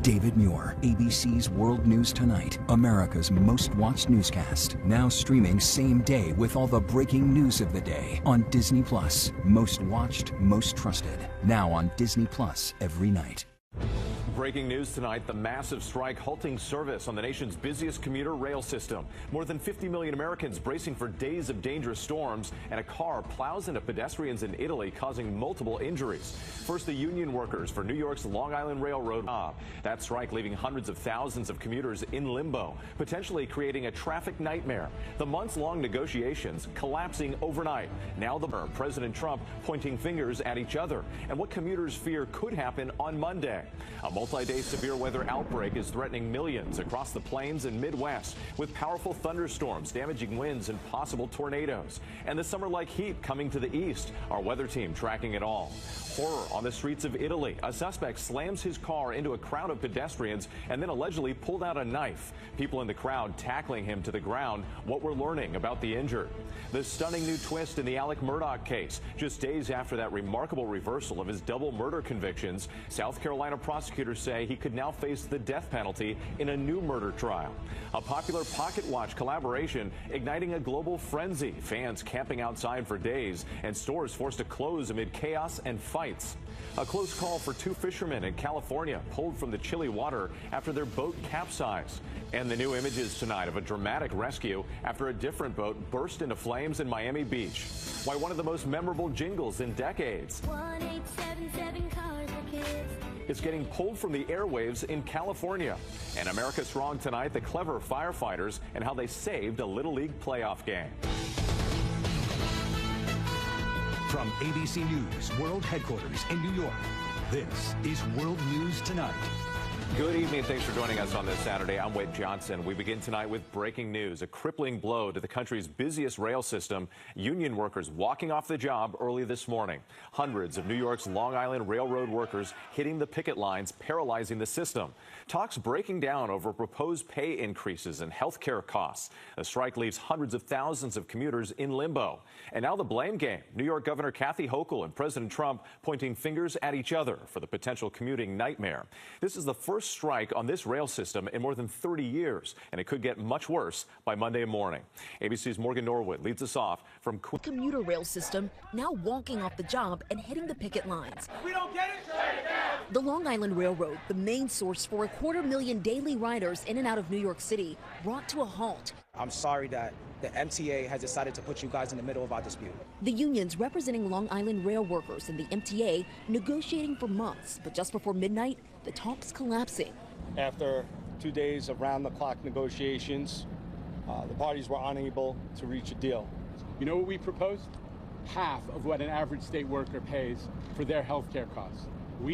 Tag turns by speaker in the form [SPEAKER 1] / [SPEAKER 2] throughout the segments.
[SPEAKER 1] David Muir, ABC's World News Tonight, America's most watched newscast. Now streaming same day with all the breaking news of the day on Disney Plus. Most watched, most trusted. Now on Disney Plus every night.
[SPEAKER 2] Breaking news tonight, the massive strike halting service on the nation's busiest commuter rail system. More than 50 million Americans bracing for days of dangerous storms, and a car plows into pedestrians in Italy, causing multiple injuries. First, the union workers for New York's Long Island Railroad. That strike leaving hundreds of thousands of commuters in limbo, potentially creating a traffic nightmare. The months-long negotiations collapsing overnight. Now President Trump pointing fingers at each other, and what commuters fear could happen on Monday. A multi-day severe weather outbreak is threatening millions across the plains and Midwest, with powerful thunderstorms, damaging winds, and possible tornadoes. And the summer-like heat coming to the east. Our weather team tracking it all. Horror on the streets of Italy. A suspect slams his car into a crowd of pedestrians and then allegedly pulled out a knife. People in the crowd tackling him to the ground. What we're learning about the injured. The stunning new twist in the Alec Murdaugh case. Just days after that remarkable reversal of his double murder convictions, South Carolina prosecutors say he could now face the death penalty in a new murder trial. A popular Pocket Watch collaboration igniting a global frenzy. Fans camping outside for days and stores forced to close amid chaos and fights. A close call for two fishermen in California pulled from the chilly water after their boat capsized. And the new images tonight of a dramatic rescue after a different boat burst into flames in Miami Beach. Why one of the most memorable jingles in decades. 1877 cars for kids. It's getting pulled from the airwaves in California. And America Strong tonight, the clever firefighters and how they saved a Little League playoff game.
[SPEAKER 3] From ABC News World Headquarters in New York, this is World News Tonight.
[SPEAKER 2] Good evening. Thanks for joining us on this Saturday. I'm Wade Johnson. We begin tonight with breaking news. A crippling blow to the country's busiest rail system. Union workers walking off the job early this morning. Hundreds of New York's Long Island Railroad workers hitting the picket lines, paralyzing the system. Talks breaking down over proposed pay increases and health care costs. The strike leaves hundreds of thousands of commuters in limbo. And now the blame game. New York Governor Kathy Hochul and President Trump pointing fingers at each other for the potential commuting nightmare. This is the first strike on this rail system in more than 30 years, and it could get much worse by Monday morning. ABC's Morgan Norwood leads us off from
[SPEAKER 4] commuter rail system now walking off the job and hitting the picket lines.
[SPEAKER 5] We don't get it.
[SPEAKER 4] The Long Island Railroad, the main source for 250,000 daily riders in and out of New York City, brought to a halt.
[SPEAKER 6] I'm sorry that the MTA has decided to put you guys in the middle of our dispute.
[SPEAKER 4] The unions representing Long Island rail workers and the MTA negotiating for months, but just before midnight, the talks collapsing.
[SPEAKER 7] After 2 days of round-the-clock negotiations, the parties were unable to reach a deal.
[SPEAKER 5] You know what we proposed? Half of what an average state worker pays for their health care costs.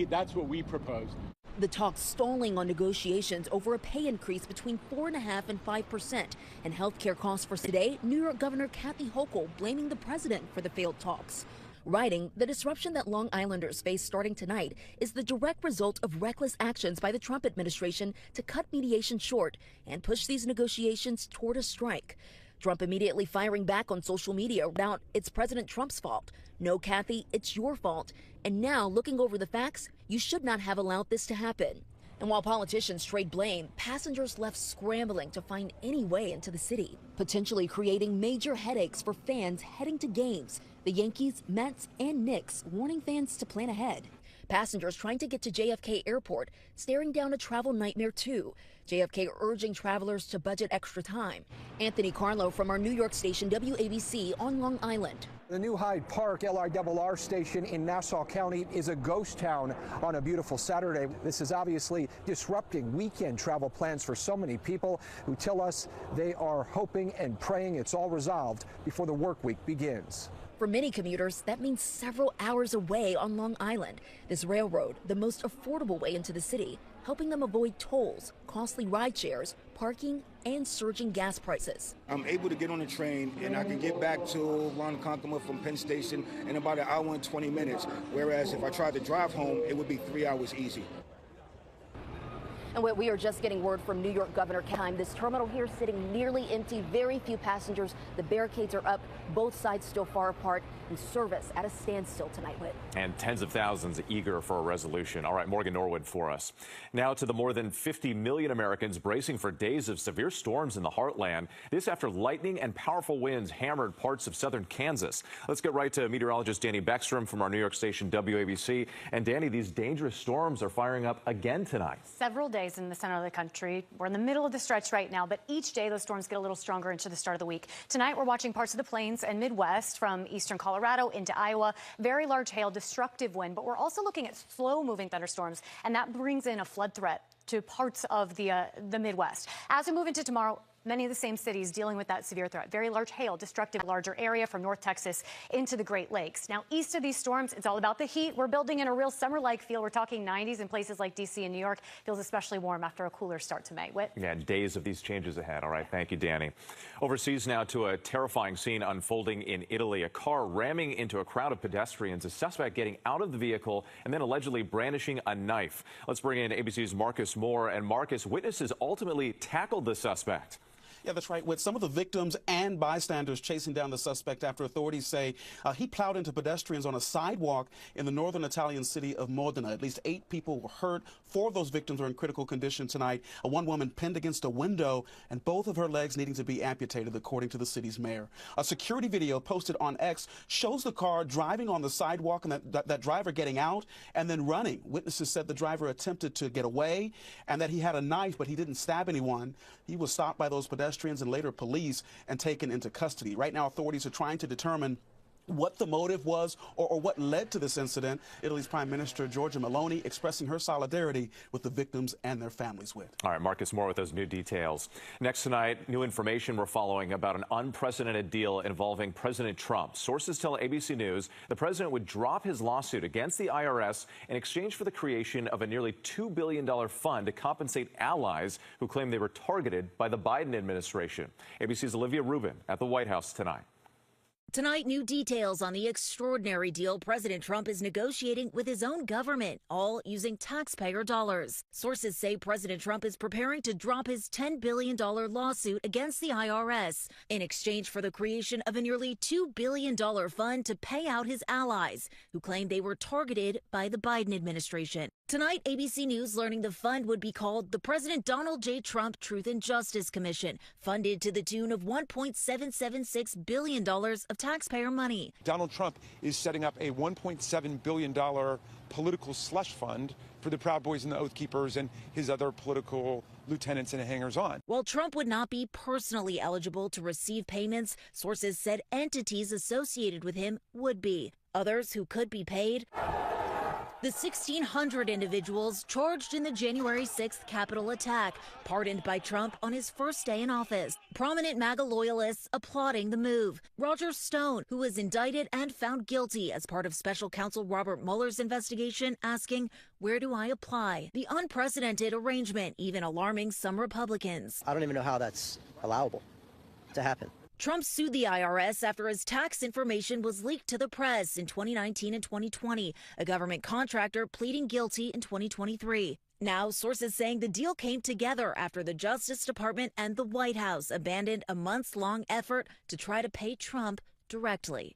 [SPEAKER 5] That's what we proposed.
[SPEAKER 4] The talks stalling on negotiations over a pay increase between 4.5% and 5% and health care costs for today. New York Governor Kathy Hochul blaming the president for the failed talks, writing, the disruption that Long Islanders face starting tonight is the direct result of reckless actions by the Trump administration to cut mediation short and push these negotiations toward a strike. Trump immediately firing back on social media about it's President Trump's fault. No, Kathy, it's your fault. And now, looking over the facts, you should not have allowed this to happen. And while politicians trade blame, passengers left scrambling to find any way into the city, potentially creating major headaches for fans heading to games. The Yankees, Mets, and Knicks warning fans to plan ahead. Passengers trying to get to JFK Airport staring down a travel nightmare too. JFK urging travelers to budget extra time. Anthony Carlo from our New York station WABC on Long Island.
[SPEAKER 8] The new Hyde Park LIRR station in Nassau County is a ghost town on a beautiful Saturday. This is obviously disrupting weekend travel plans for so many people who tell us they are hoping and praying it's all resolved before the work week begins.
[SPEAKER 4] For many commuters, that means several hours away on Long Island. This railroad, the most affordable way into the city, helping them avoid tolls, costly ride shares, parking, and surging gas prices.
[SPEAKER 9] I'm able to get on the train and I can get back to Ronkonkoma from Penn Station in about an hour and 20 minutes, whereas if I tried to drive home, it would be 3 hours easy.
[SPEAKER 4] And we are just getting word from New York Governor Kemp. This terminal here sitting nearly empty, very few passengers. The barricades are up, both sides still far apart, and service at a standstill tonight, Whit.
[SPEAKER 2] And tens of thousands eager for a resolution. All right, Morgan Norwood for us. Now to the more than 50 million Americans bracing for days of severe storms in the heartland. This after lightning and powerful winds hammered parts of southern Kansas. Let's get right to meteorologist Danny Beckstrom from our New York station WABC. And Danny, these dangerous storms are firing up again tonight.
[SPEAKER 10] Several days in the center of the country. We're in the middle of the stretch right now, but each day those storms get a little stronger into the start of the week. Tonight we're watching parts of the plains and Midwest from eastern Colorado into Iowa. Very large hail, destructive wind, but we're also looking at slow-moving thunderstorms, and that brings in a flood threat to parts of the Midwest. As we move into tomorrow, many of the same cities dealing with that severe threat. Very large hail, destructive larger area from North Texas into the Great Lakes. Now, east of these storms, it's all about the heat. We're building in a real summer-like feel. We're talking 90s in places like D.C. and New York. Feels especially warm after a cooler start to May. Whit?
[SPEAKER 2] Yeah, days of these changes ahead. All right, thank you, Danny. Overseas now to a terrifying scene unfolding in Italy. A car ramming into a crowd of pedestrians, a suspect getting out of the vehicle and then allegedly brandishing a knife. Let's bring in ABC's Marcus Moore. And Marcus, witnesses ultimately tackled the suspect.
[SPEAKER 11] Yeah, that's right. With some of the victims and bystanders chasing down the suspect after authorities say he plowed into pedestrians on a sidewalk in the northern Italian city of Modena. At least 8 people were hurt. 4 of those victims are in critical condition tonight. One woman pinned against a window and both of her legs needing to be amputated, according to the city's mayor. A security video posted on X shows the car driving on the sidewalk and that driver getting out and then running. Witnesses said the driver attempted to get away and that he had a knife, but he didn't stab anyone. He was stopped by those pedestrians and later police and taken into custody. Right now, authorities are trying to determine what the motive was or what led to this incident. Italy's Prime Minister Giorgia Meloni expressing her solidarity with the victims and their families. With.
[SPEAKER 2] All right, Marcus Moore with those new details. Next tonight, new information we're following about an unprecedented deal involving President Trump. Sources tell ABC News the president would drop his lawsuit against the IRS in exchange for the creation of a nearly $2 billion fund to compensate allies who claim they were targeted by the Biden administration. ABC's Olivia Rubin at the White House tonight.
[SPEAKER 4] Tonight, new details on the extraordinary deal President Trump is negotiating with his own government, all using taxpayer dollars. Sources say President Trump is preparing to drop his $10 billion lawsuit against the IRS in exchange for the creation of a nearly $2 billion fund to pay out his allies who claim they were targeted by the Biden administration. Tonight, ABC News learning the fund would be called the President Donald J. Trump Truth and Justice Commission, funded to the tune of $1.776 billion of taxpayer money.
[SPEAKER 12] Donald Trump is setting up a $1.7 billion political slush fund for the Proud Boys and the Oath Keepers and his other political lieutenants and hangers-on.
[SPEAKER 4] While Trump would not be personally eligible to receive payments, sources said entities associated with him would be. Others who could be paid: the 1,600 individuals charged in the January 6th Capitol attack, pardoned by Trump on his first day in office. Prominent MAGA loyalists applauding the move. Roger Stone, who was indicted and found guilty as part of special counsel Robert Mueller's investigation, asking, "Where do I apply?" The unprecedented arrangement even alarming some Republicans.
[SPEAKER 13] I don't even know how that's allowable to happen.
[SPEAKER 4] Trump sued the IRS after his tax information was leaked to the press in 2019 and 2020, a government contractor pleading guilty in 2023. Now, sources saying the deal came together after the Justice Department and the White House abandoned a months-long effort to try to pay Trump directly.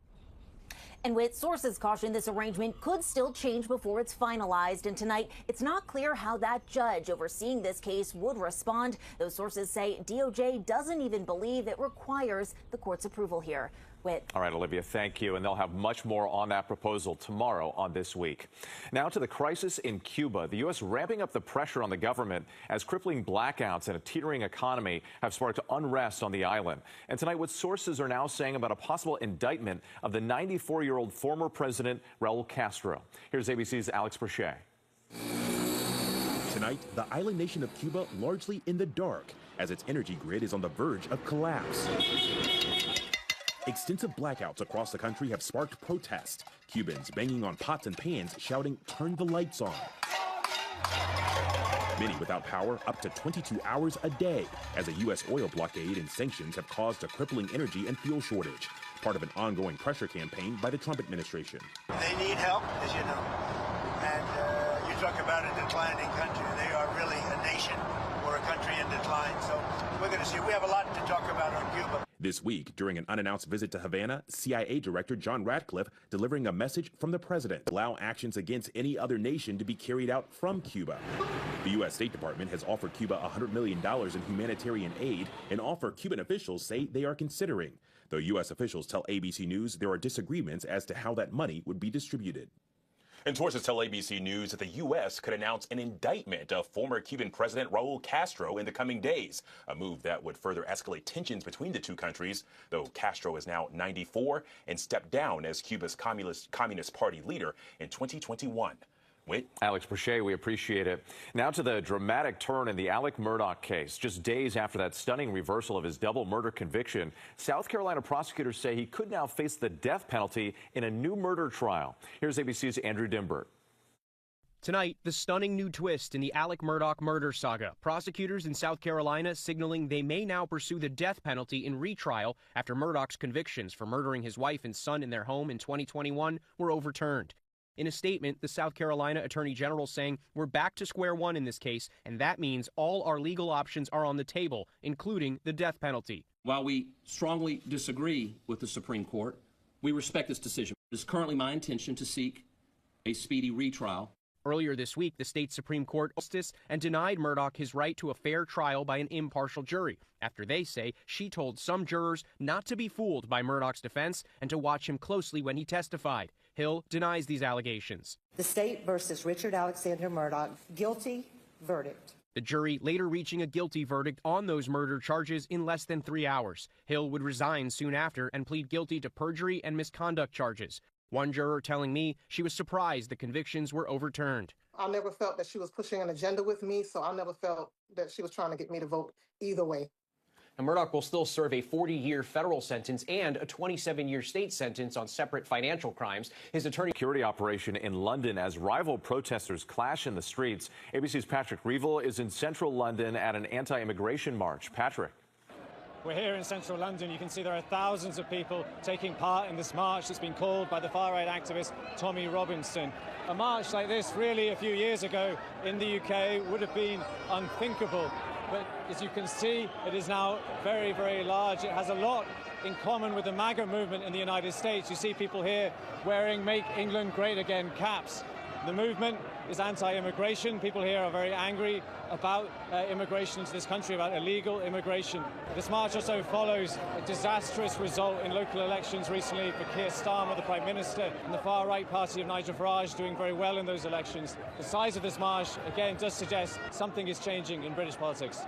[SPEAKER 4] And with sources caution this arrangement could still change before it's finalized. And tonight, it's not clear how that judge overseeing this case would respond. Those sources say DOJ doesn't even believe it requires the court's approval here.
[SPEAKER 2] All right, Olivia, thank you. And they'll have much more on that proposal tomorrow on This Week. Now to the crisis in Cuba. The U.S. ramping up the pressure on the government as crippling blackouts and a teetering economy have sparked unrest on the island. And tonight, what sources are now saying about a possible indictment of the 94-year-old former president, Raul Castro. Here's ABC's Alex Brachet.
[SPEAKER 14] Tonight, the island nation of Cuba largely in the dark as its energy grid is on the verge of collapse. Extensive blackouts across the country have sparked protests. Cubans banging on pots and pans, shouting, "Turn the lights on." Many without power up to 22 hours a day, as a U.S. oil blockade and sanctions have caused a crippling energy and fuel shortage, part of an ongoing pressure campaign by the Trump administration.
[SPEAKER 15] They need help, as you know, and you talk about a declining country. They are really a nation
[SPEAKER 14] This week, during an unannounced visit to Havana, CIA Director John Ratcliffe delivering a message from the president, allow actions against any other nation to be carried out from Cuba. The U.S. State Department has offered Cuba $100 million in humanitarian aid, an offer Cuban officials say they are considering. Though U.S. officials tell ABC News there are disagreements as to how that money would be distributed.
[SPEAKER 15] And sources tell ABC News that the U.S. could announce an indictment of former Cuban President Raul Castro in the coming days, a move that would further escalate tensions between the two countries, though Castro is now 94 and stepped down as Cuba's Communist Party leader in 2021.
[SPEAKER 2] Alex Brochet, we appreciate it. Now to the dramatic turn in the Alec Murdaugh case. Just days after that stunning reversal of his double murder conviction, South Carolina prosecutors say he could now face the death penalty in a new murder trial. Here's ABC's Andrew Dimbert.
[SPEAKER 16] Tonight, the stunning new twist in the Alec Murdaugh murder saga. Prosecutors in South Carolina signaling they may now pursue the death penalty in retrial after Murdaugh's convictions for murdering his wife and son in their home in 2021 were overturned. In a statement, the South Carolina Attorney General saying we're back to square one in this case, and that means all our legal options are on the table, including the death penalty.
[SPEAKER 17] While we strongly disagree with the Supreme Court, we respect this decision. It is currently my intention to seek a speedy retrial.
[SPEAKER 16] Earlier this week, the state Supreme Court justice and denied Murdaugh his right to a fair trial by an impartial jury, after they say she told some jurors not to be fooled by Murdaugh's defense and to watch him closely when he testified. Hill denies these allegations.
[SPEAKER 18] The state versus Richard Alexander Murdaugh, guilty verdict.
[SPEAKER 16] The jury later reaching a guilty verdict on those murder charges in less than 3 hours. Hill would resign soon after and plead guilty to perjury and misconduct charges. One juror telling me she was surprised the convictions were overturned.
[SPEAKER 19] I never felt that she was pushing an agenda with me, so I never felt that she was trying to get me to vote either way.
[SPEAKER 16] And Murdaugh will still serve a 40-year federal sentence and a 27-year state sentence on separate financial crimes. His attorney...
[SPEAKER 2] Security operation in London as rival protesters clash in the streets. ABC's Patrick Reevell is in central London at an anti-immigration march. Patrick.
[SPEAKER 20] We're here in central London. You can see there are thousands of people taking part in this march that's been called by the far-right activist Tommy Robinson. A march like this really a few years ago in the UK would have been unthinkable. But as you can see, it is now very, very large. It has a lot in common with the MAGA movement in the United States. You see people here wearing Make England Great Again caps. The movement is anti-immigration. People here are very angry about immigration into this country, about illegal immigration. This march also follows a disastrous result in local elections recently for Keir Starmer, the Prime Minister, and the far-right party of Nigel Farage doing very well in those elections. The size of this march, again, does suggest something is changing in British politics.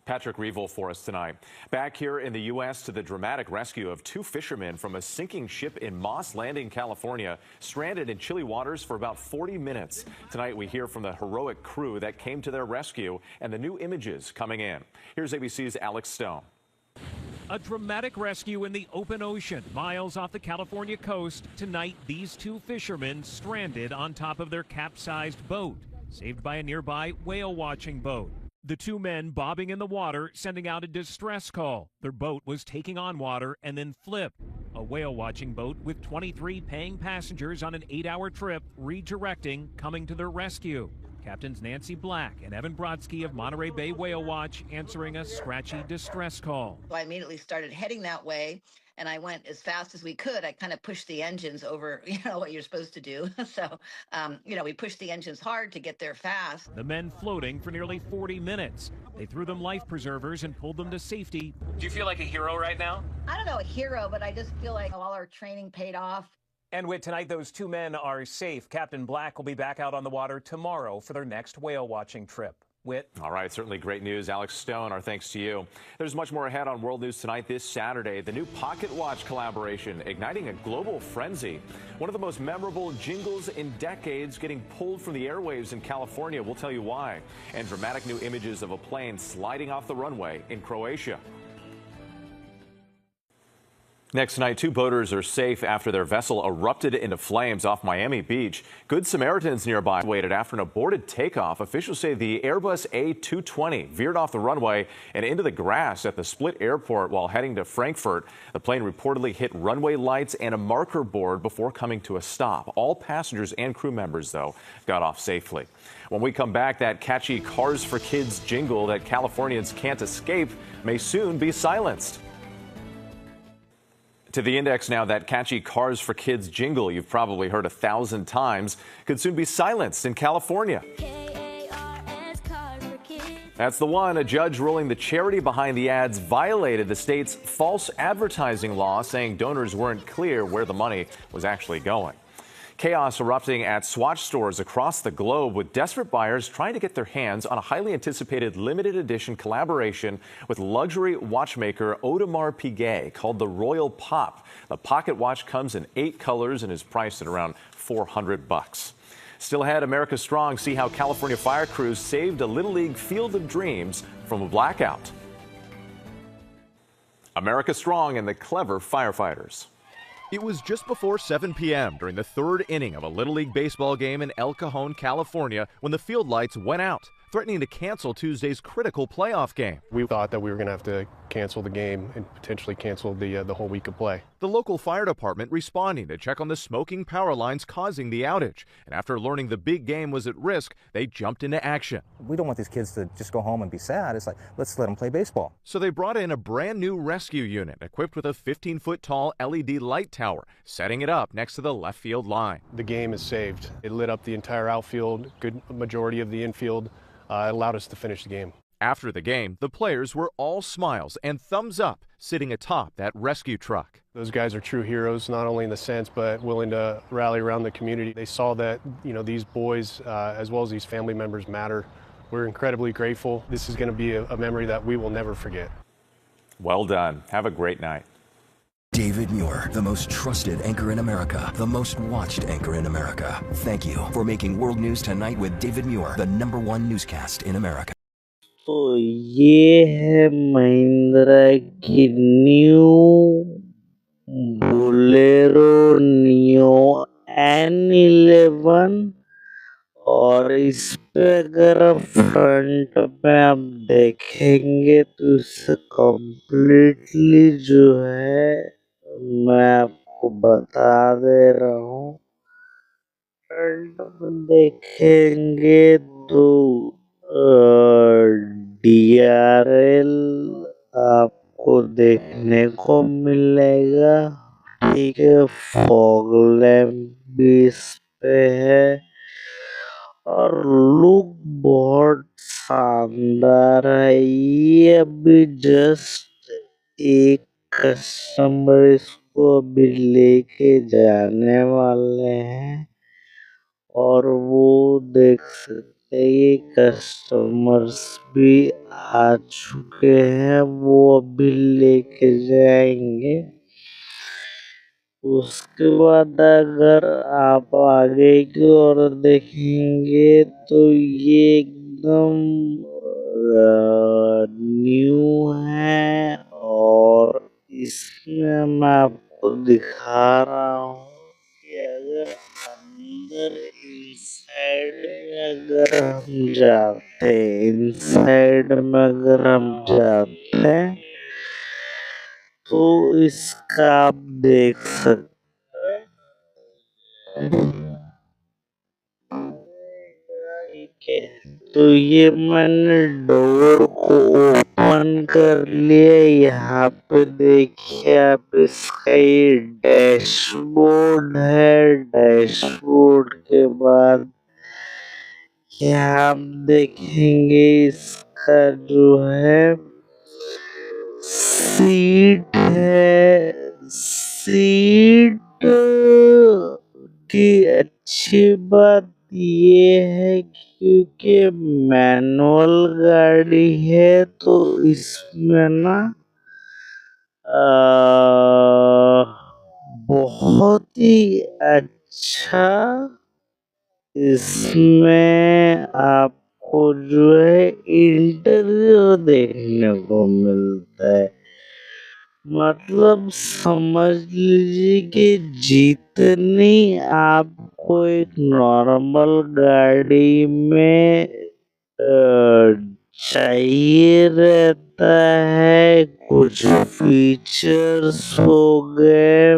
[SPEAKER 2] Patrick Reevell for us tonight. Back here in the U.S. to the dramatic rescue of two fishermen from a sinking ship in Moss Landing, California, stranded in chilly waters for about 40 minutes. Tonight we hear from the heroic crew that came to their rescue and the new images coming in. Here's ABC's Alex Stone.
[SPEAKER 21] A dramatic rescue in the open ocean, miles off the California coast. Tonight, these two fishermen stranded on top of their capsized boat, saved by a nearby whale-watching boat. The two men bobbing in the water, sending out a distress call. Their boat was taking on water and then flipped. A whale-watching boat with 23 paying passengers on an 8-hour trip, redirecting, coming to their rescue. Captains Nancy Black and Evan Brodsky of Monterey Bay Whale Watch answering a scratchy distress call.
[SPEAKER 22] I immediately started heading that way, and I went as fast as we could. I kind of pushed the engines over, what you're supposed to do. So, we pushed the engines hard to get there fast.
[SPEAKER 21] The men floating for nearly 40 minutes. They threw them life preservers and pulled them to safety.
[SPEAKER 23] Do you feel like a hero right now?
[SPEAKER 22] I don't know, a hero, but I just feel like all our training paid off.
[SPEAKER 23] And Whit, tonight those two men are safe. Captain Black will be back out on the water tomorrow for their next whale watching trip. Whit.
[SPEAKER 2] All right, certainly great news. Alex Stone, our thanks to you. There's much more ahead on World News Tonight this Saturday. The new Pocket Watch collaboration igniting a global frenzy. One of the most memorable jingles in decades getting pulled from the airwaves in California. We'll tell you why. And dramatic new images of a plane sliding off the runway in Croatia. Next tonight, two boaters are safe after their vessel erupted into flames off Miami Beach. Good Samaritans nearby waited after an aborted takeoff. Officials say the Airbus A220 veered off the runway and into the grass at the Split Airport while heading to Frankfurt. The plane reportedly hit runway lights and a marker board before coming to a stop. All passengers and crew members, though, got off safely. When we come back, that catchy Cars for Kids jingle that Californians can't escape may soon be silenced. To the index now, that catchy Cars for Kids jingle you've probably heard 1,000 times could soon be silenced in California. That's the one. A judge ruling the charity behind the ads violated the state's false advertising law, saying donors weren't clear where the money was actually going. Chaos erupting at Swatch stores across the globe, with desperate buyers trying to get their hands on a highly anticipated limited edition collaboration with luxury watchmaker Audemars Piguet called the Royal Pop. The pocket watch comes in 8 colors and is priced at around $400. Still ahead, America Strong. See how California fire crews saved a Little League Field of Dreams from a blackout. America Strong and the clever firefighters.
[SPEAKER 1] It was just before 7 p.m. during the 3rd inning of a Little League baseball game in El Cajon, California, when the field lights went out, threatening to cancel Tuesday's critical playoff game.
[SPEAKER 3] We thought that we were going to have to cancel the game and potentially cancel the whole week of play.
[SPEAKER 1] The local fire department responding to check on the smoking power lines causing the outage. And after learning the big game was at risk, they jumped into action.
[SPEAKER 6] We don't want these kids to just go home and be sad. It's like, let's let them play baseball.
[SPEAKER 1] So they brought in a brand new rescue unit equipped with a 15-foot tall LED light tower, setting it up next to the left field line.
[SPEAKER 3] The game is saved. It lit up the entire outfield, good majority of the infield. It allowed us to finish the game.
[SPEAKER 1] After the game, the players were all smiles and thumbs up, sitting atop that rescue truck.
[SPEAKER 3] Those guys are true heroes, not only in the sense, but willing to rally around the community. They saw that, these boys, as well as these family members, matter. We're incredibly grateful. This is going to be a memory that we will never forget.
[SPEAKER 2] Well done. Have a great night.
[SPEAKER 24] David Muir, the most trusted anchor in America, the most watched anchor in America. Thank you for making World News Tonight with David Muir the #1 newscast in America.
[SPEAKER 25] तो ये है महिंद्रा की new Bolero neo N11 और इस पे अगर आप front में आप देखेंगे तो इससे कम्प्लीटली जो है मैं आपको बता दे रहा हूँ। फ्रंट में देखेंगे तो DRL आपको देखने को मिलेगा, ठीक है। फॉग लैम्प भी इस पे है और लुक बहुत शानदार है। ये अभी जस्ट एक कस्टमर इसको अभी लेके जाने वाले हैं और वो देख सकते हैं ये कस्टमर्स भी आ चुके हैं, वो अभी लेके जाएंगे। उसके बाद अगर आप आगे की ओर देखेंगे तो ये एकदम न्यू है और इसमें मैं आपको दिखा रहा हूँ कि अगर अंदर इनसाइड में अगर हम जाते हैं तो इसका आप देख सकते हैं। ठीक है, तो ये मैंने डोर को ओपन कर लिया। यहाँ पे देखिए आप, इसका ये डैशबोर्ड है। डैशबोर्ड के बाद यहाँ आप देखेंगे इसका जो है सीट है। सीट की अच्छी बात ये है क्योंकि मैनुअल गाड़ी है तो इसमें ना बहुत ही अच्छा इसमें आपको जो है इंटीरियर देखने को मिलता है। मतलब समझ लीजिए कि जितनी आपको एक नॉर्मल गाड़ी में चाहिए रहता है, कुछ फीचर्स हो गए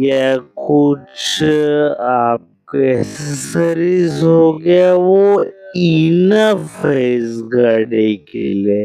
[SPEAKER 25] या कुछ आपके एक्सेसरीज हो गया, वो इनफ है इस गाड़ी के लिए।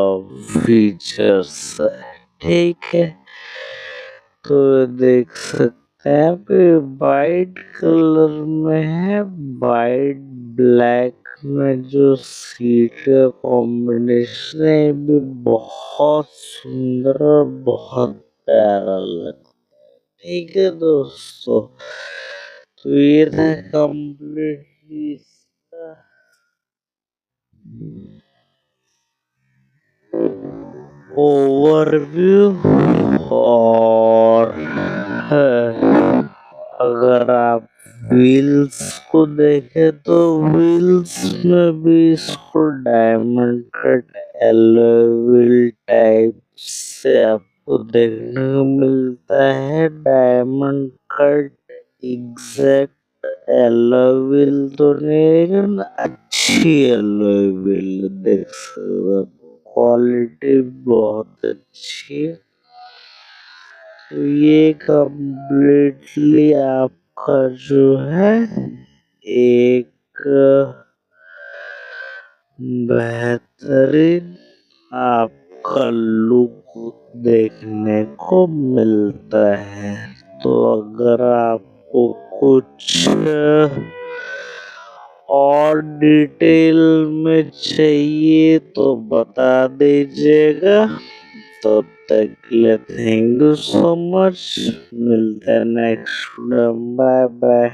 [SPEAKER 25] फीचर्स है, ठीक है। तो देख सकते हैं कि वाइट कलर में है, वाइट ब्लैक में जो सीट का कॉम्बिनेशन है ये भी बहुत सुंदर और बहुत प्यारा लगता है, ठीक है दोस्तों। तो ये था कंप्लीटली इसका ओवरव्यू। और अगर आप व्हील्स को देखें तो व्हील्स में भी इसको diamond cut alloy wheel type से आपको देखने को मिलता है। Diamond cut exact alloy wheel तो नहीं, लेकिन अच्छी एलॉय व्हील देख सकते हो, क्वालिटी बहुत अच्छी है। तो ये कंप्लीटली आपका जो है एक बेहतरीन आपका लुक देखने को मिलता है। तो अगर आपको कुछ और डिटेल में चाहिए तो बता दीजिएगा। तब तक के लिए थैंक यू सो मच। मिलते हैं नेक्स्ट, बाय बाय।